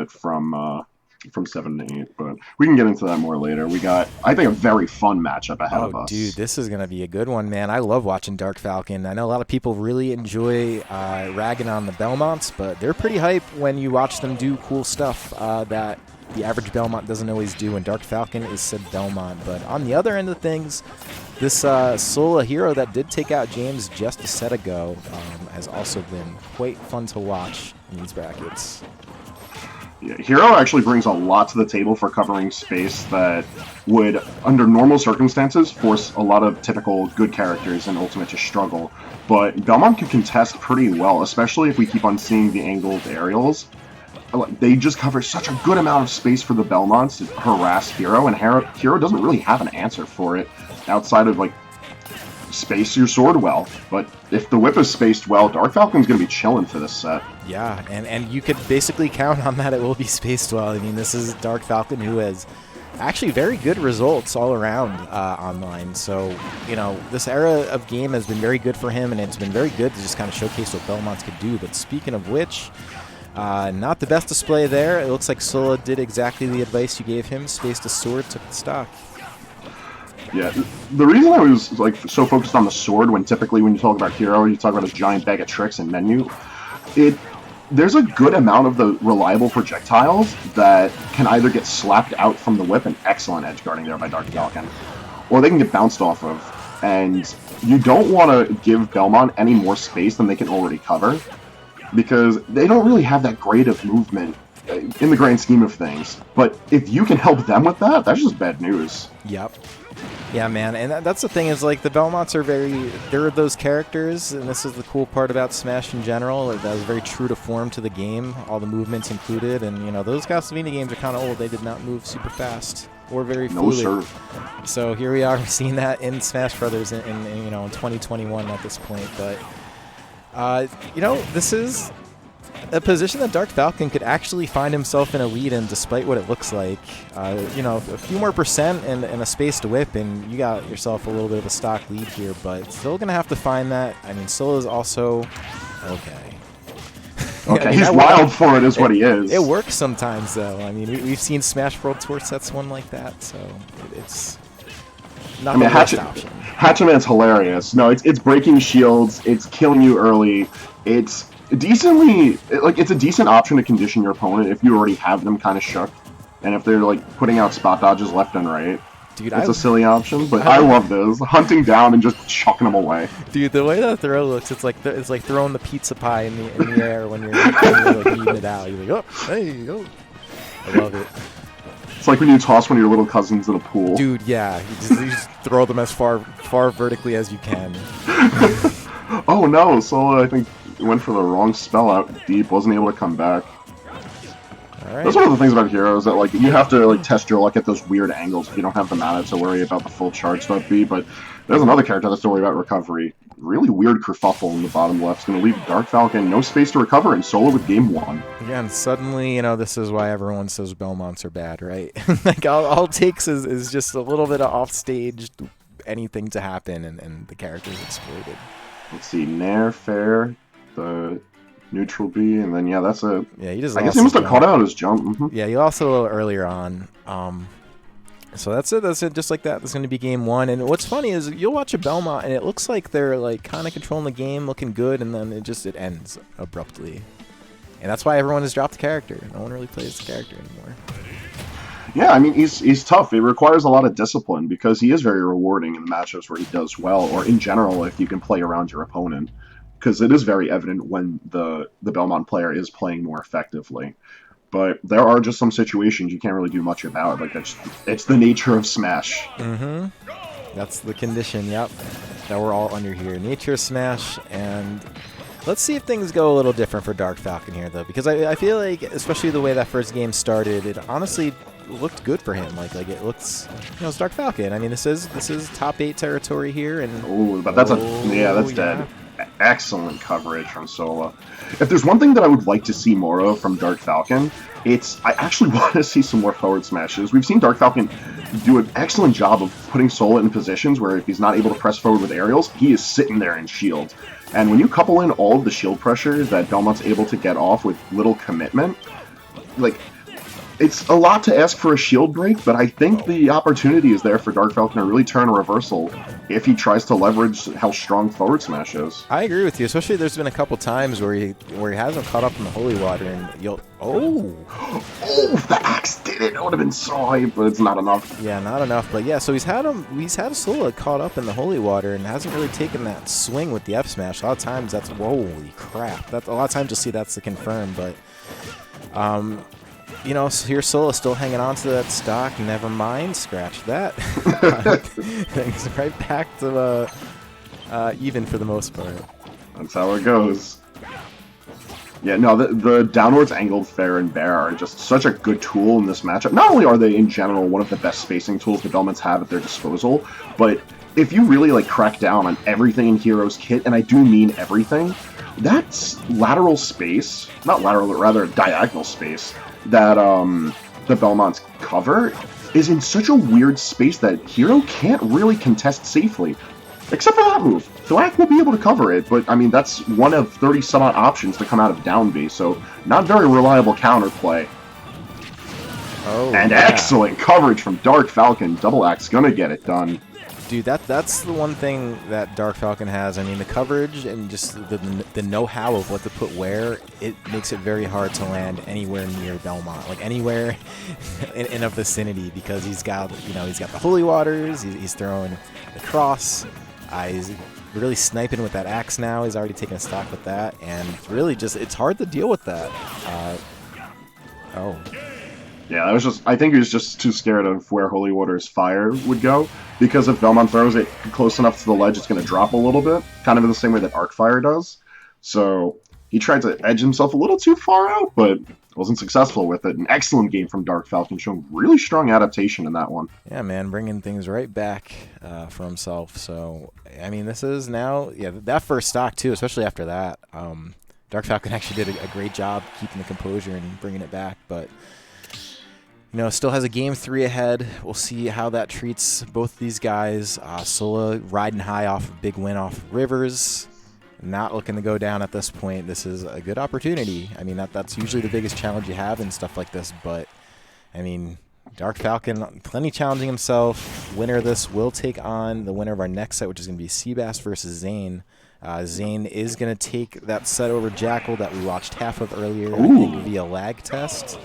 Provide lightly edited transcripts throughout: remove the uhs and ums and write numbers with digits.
bit from 7 to 8, but we can get into that more later. We got, I think, a very fun matchup ahead of us. Dude, this is going to be a good one, man. I love watching Dark Falcon. I know a lot of people really enjoy ragging on the Belmonts, but they're pretty hype when you watch them do cool stuff that the average Belmont doesn't always do, and Dark Falcon is said Belmont. But on the other end of things, this Sola hero that did take out James just a set ago has also been quite fun to watch in these brackets. Yeah, Hero actually brings a lot to the table for covering space that would, under normal circumstances, force a lot of typical good characters in Ultimate to struggle. But Belmont can contest pretty well, especially if we keep on seeing the angled aerials. They just cover such a good amount of space for the Belmonts to harass Hero, and Hero doesn't really have an answer for it outside of, like, space your sword well. But if the whip is spaced well, Dark Falcon's going to be chilling for this set. Yeah, and you could basically count on that it will be spaced well. I mean, this is Dark Falcon who has actually very good results all around online. So, you know, this era of game has been very good for him, and it's been very good to just kind of showcase what Belmonts could do. But speaking of which, not the best display there. It looks like Sola did exactly the advice you gave him, spaced a sword, took the stock. Yeah, the reason I was like so focused on the sword when typically when you talk about Hero, you talk about his giant bag of tricks and menu. There's a good amount of the reliable projectiles that can either get slapped out from the whip, and excellent edge guarding there by Dark Falcon, or they can get bounced off of. And you don't want to give Belmont any more space than they can already cover, because they don't really have that great of movement in the grand scheme of things. But if you can help them with that, that's just bad news. Yep. Yeah, man, and that's the thing is, like, the Belmonts are they're those characters, and this is the cool part about Smash in general, that is very true to form to the game, all the movements included, and, you know, those Castlevania games are kind of old. They did not move super fast or very fluid. No, sir. So here we are seeing that in Smash Brothers in 2021 at this point, but, you know, this is a position that Dark Falcon could actually find himself in a lead in, despite what it looks like. You know, a few more percent and a spaced whip, and you got yourself a little bit of a stock lead here, but still going to have to find that. I mean, Sola's also okay. Okay, he's wild for it, is what he is. It works sometimes, though. I mean, we've seen Smash World Tour sets one like that, so it's not the best option. Hatchaman's hilarious. No, it's breaking shields. It's killing you early. It's it's a decent option to condition your opponent if you already have them kind of shook, and if they're like putting out spot dodges left and right. Dude, it's a silly option, but I love this, hunting down and just chucking them away. Dude, the way that throw looks, it's like throwing the pizza pie in the air when you're like eating it out. You're like, oh, hey, oh. I love it. It's like when you toss one of your little cousins in a pool. Dude, yeah, you just throw them as far vertically as you can. Oh no, Sola, I think, went for the wrong spell out deep, wasn't able to come back. All right. That's one of the things about Heroes, that like you have to like test your luck at those weird angles if you don't have the mana to worry about the full charge start B, but there's another character that's to worry about recovery. Really weird kerfuffle in the bottom left. It's going to leave Dark Falcon no space to recover, and Sola with game 1. Again, suddenly, you know, this is why everyone says Belmonts are bad, right? Like, all it takes is just a little bit of offstage, anything to happen, and the character's exploded. Let's see, Nair, Fair, the neutral B, and then, yeah, that's a... Yeah, he just I guess he must have caught out his jump. Mm-hmm. Yeah, he lost a little earlier on. So that's it, just like that. That's going to be game 1. And what's funny is you'll watch a Belmont, and it looks like they're like kind of controlling the game, looking good, and then it ends abruptly. And that's why everyone has dropped the character. No one really plays the character anymore. Yeah, I mean, he's tough. It requires a lot of discipline, because he is very rewarding in matchups where he does well, or in general, if you can play around your opponent. Because it is very evident when the Belmont player is playing more effectively. But there are just some situations you can't really do much about. Like, it's the nature of Smash. Mm-hmm. That's the condition, yep, that we're all under here. Nature of Smash, and let's see if things go a little different for Dark Falcon here, though. Because I feel like, especially the way that first game started, it honestly looked good for him. Like it looks, you know, it's Dark Falcon. I mean, this is top 8 territory here, and oh, but that's dead. Excellent coverage from Sola. If there's one thing that I would like to see more of from Dark Falcon, I actually want to see some more forward smashes. We've seen Dark Falcon do an excellent job of putting Sola in positions where if he's not able to press forward with aerials, he is sitting there in shield. And when you couple in all of the shield pressure that Belmont's able to get off with little commitment, like, It's a lot to ask for a shield break, but I think the opportunity is there for Dark Falcon to really turn a reversal if he tries to leverage how strong forward smash is. I agree with you, especially there's been a couple times where he hasn't caught up in the holy water, and you'll if the axe did it, it would have been so hype, but it's not enough. Yeah, not enough. But yeah, so he's had Sola caught up in the holy water and hasn't really taken that swing with the F smash. A lot of times that's holy crap. That a lot of times you'll see that's the confirm, but you know, so here's Sola still hanging on to that stock. Never mind, scratch that. Things right back to even for the most part. That's how it goes. Yeah, no, the downwards angled fair and bear are just such a good tool in this matchup. Not only are they, in general, one of the best spacing tools the Belmonts have at their disposal, but if you really, like, crack down on everything in Hero's kit, and I do mean everything, that's lateral space, not lateral, but rather diagonal space, that the Belmonts cover is in such a weird space that Hero can't really contest safely. Except for that move. Thwack will be able to cover it, but I mean, that's one of 30 some odd options to come out of down B, so not very reliable counterplay. Oh, and yeah. Excellent coverage from Dark Falcon. Double Axe gonna get it done. Dude, that's the one thing that Dark Falcon has. I mean, the coverage and just the know-how of what to put where, it makes it very hard to land anywhere near Belmont, like anywhere in a vicinity, because he's got, you know, he's got the holy waters, he's throwing the cross, he's really sniping with that axe now. He's already taken a stock with that, and really just it's hard to deal with that. Yeah, that was just, I think he was just too scared of where Holy Water's fire would go, because if Belmont throws it close enough to the ledge, it's going to drop a little bit, kind of in the same way that Arc Fire does. So he tried to edge himself a little too far out, but wasn't successful with it. An excellent game from Dark Falcon, showing really strong adaptation in that one. Yeah, man, bringing things right back for himself. So, I mean, this is now, yeah, that first stock, too, especially after that. Dark Falcon actually did a great job keeping the composure and bringing it back, but you know, still has a game 3 ahead. We'll see how that treats both these guys. Sola riding high off a big win off Rivers. Not looking to go down at this point. This is a good opportunity. I mean, that's usually the biggest challenge you have in stuff like this. But, I mean, Dark Falcon, plenty challenging himself. Winner of this will take on the winner of our next set, which is going to be Seabass versus Zane. Zane is going to take that set over Jackal that we watched half of earlier. I think via lag test.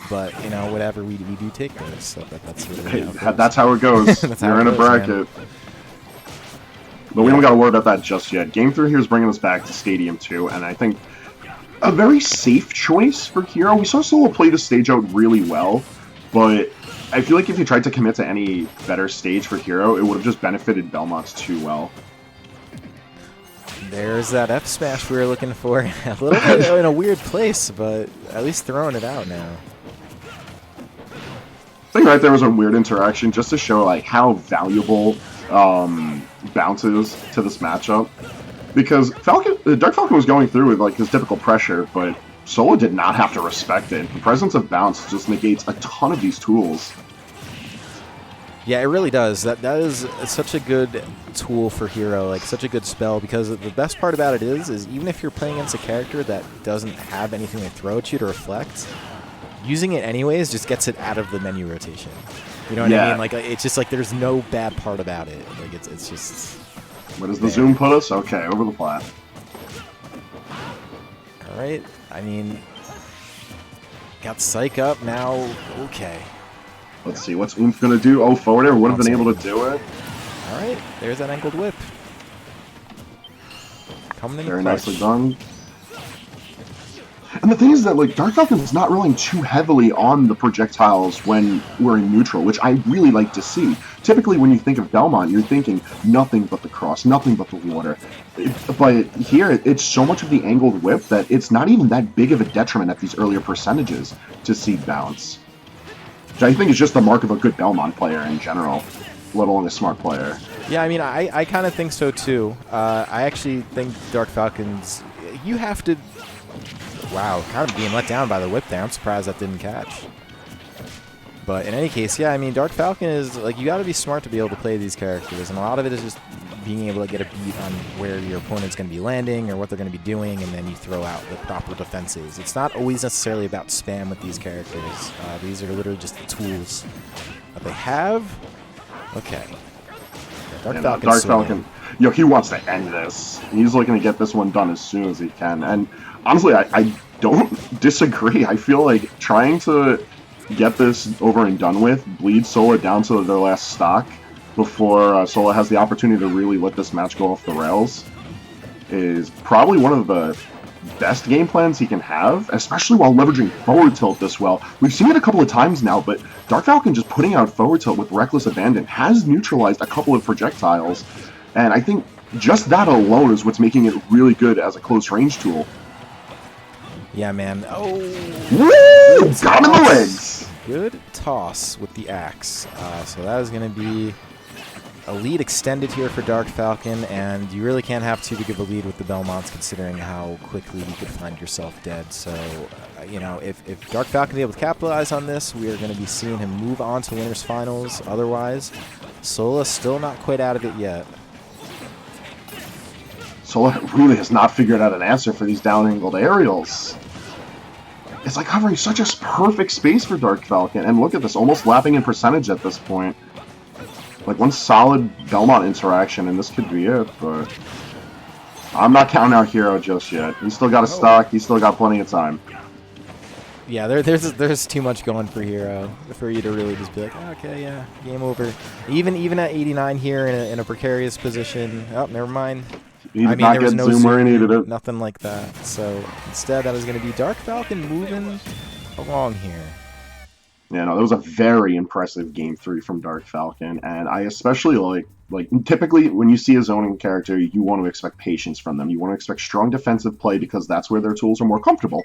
But, you know, whatever, we do take those. So that's really that's how it goes. You're in a bracket. Man. But we don't got to worry about that just yet. Game 3 here is bringing us back to Stadium 2, and I think a very safe choice for Hero. We saw Sola play the stage out really well, but I feel like if you tried to commit to any better stage for Hero, it would have just benefited Belmonts too well. There's that F smash we were looking for. A little bit in a weird place, but at least throwing it out now. I think right there was a weird interaction just to show like how valuable bounce is to this matchup, because Dark Falcon was going through with like his typical pressure, but Sola did not have to respect it. The presence of bounce just negates a ton of these tools. Yeah, it really does. That is such a good tool for Hero, like such a good spell, because the best part about it is even if you're playing against a character that doesn't have anything to throw at you to reflect, using it anyways just gets it out of the menu rotation. You know what I mean? Like, it's just like there's no bad part about it. Like, it's just... Where does the zoom put us? Okay, over the plat. All right. I mean, got Psych up now. Okay. Let's see, what's Oomph going to do? Oh, forward air would have been able to do it. All right, there's that angled whip. Coming in very nicely done. And the thing is that, like, Dark Falcon is not rolling too heavily on the projectiles when we're in neutral, which I really like to see. Typically, when you think of Belmont, you're thinking nothing but the cross, nothing but the water. But here, it's so much of the angled whip that it's not even that big of a detriment at these earlier percentages to see bounce. Which I think is just the mark of a good Belmont player in general, let alone a smart player. Yeah, I mean, I kind of think so, too. I actually think Dark Falcon's... You have to... Wow, kind of being let down by the whip there. I'm surprised that didn't catch. But in any case, yeah, I mean, Dark Falcon is, like, you got to be smart to be able to play these characters, and a lot of it is just being able to get a beat on where your opponent's going to be landing or what they're going to be doing, and then you throw out the proper defenses. It's not always necessarily about spam with these characters. These are literally just the tools that they have. Okay. Yeah, Dark Falcon, he wants to end this. He's looking to get this one done as soon as he can. And honestly, I don't disagree. I feel like trying to get this over and done with, bleed Sola down to their last stock before Sola has the opportunity to really let this match go off the rails, is probably one of the best game plans he can have, especially while leveraging forward tilt this well. We've seen it a couple of times now, but Dark Falcon just putting out forward tilt with reckless abandon has neutralized a couple of projectiles, and I think just that alone is what's making it really good as a close range tool. Yeah, man. Oh! Woo! Got him in the legs! Good toss with the axe. So that is going to be a lead extended here for Dark Falcon, and you really can't have too big of a lead with the Belmonts considering how quickly you could find yourself dead. So, if Dark Falcon is able to capitalize on this, we are going to be seeing him move on to Winners Finals. Otherwise, Sola still not quite out of it yet. Sola really has not figured out an answer for these down-angled aerials. It's like covering such a perfect space for Dark Falcon, and look at this, almost lapping in percentage at this point. Like, one solid Belmont interaction, and this could be it, but I'm not counting out Hero just yet. He's still got a stock. He's still got plenty of time. Yeah, there's too much going for Hero for you to really just be like, oh, okay, yeah, game over. Even at 89 here in a precarious position. Oh, never mind. He did not get zoom where he needed it. Nothing like that. So instead, that is going to be Dark Falcon moving along here. Yeah, no, that was a very impressive game 3 from Dark Falcon, and I especially like typically when you see a zoning character, you want to expect patience from them. You want to expect strong defensive play because that's where their tools are more comfortable.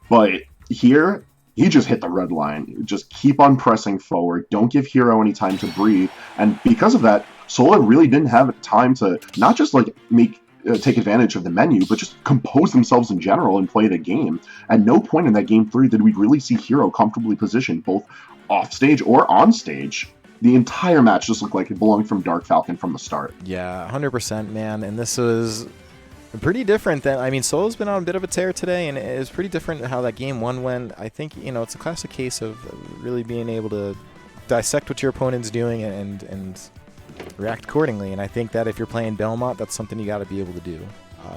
But here, he just hit the red line. Just keep on pressing forward. Don't give Hero any time to breathe. And because of that, Sola really didn't have time to not just like take advantage of the menu, but just compose themselves in general and play the game. At no point in that game 3 did we really see Hero comfortably positioned, both off stage or on stage. The entire match just looked like it belonged from Dark Falcon from the start. Yeah, 100%, man. And this was pretty different than, I mean, Sola's been on a bit of a tear today, and it was pretty different how that game 1 went. I think, it's a classic case of really being able to dissect what your opponent's doing and react accordingly. And I think that if you're playing Belmont, that's something you got to be able to do,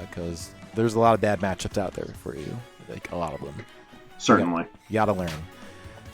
because there's a lot of bad matchups out there for you, like a lot of them. Certainly. You got to learn.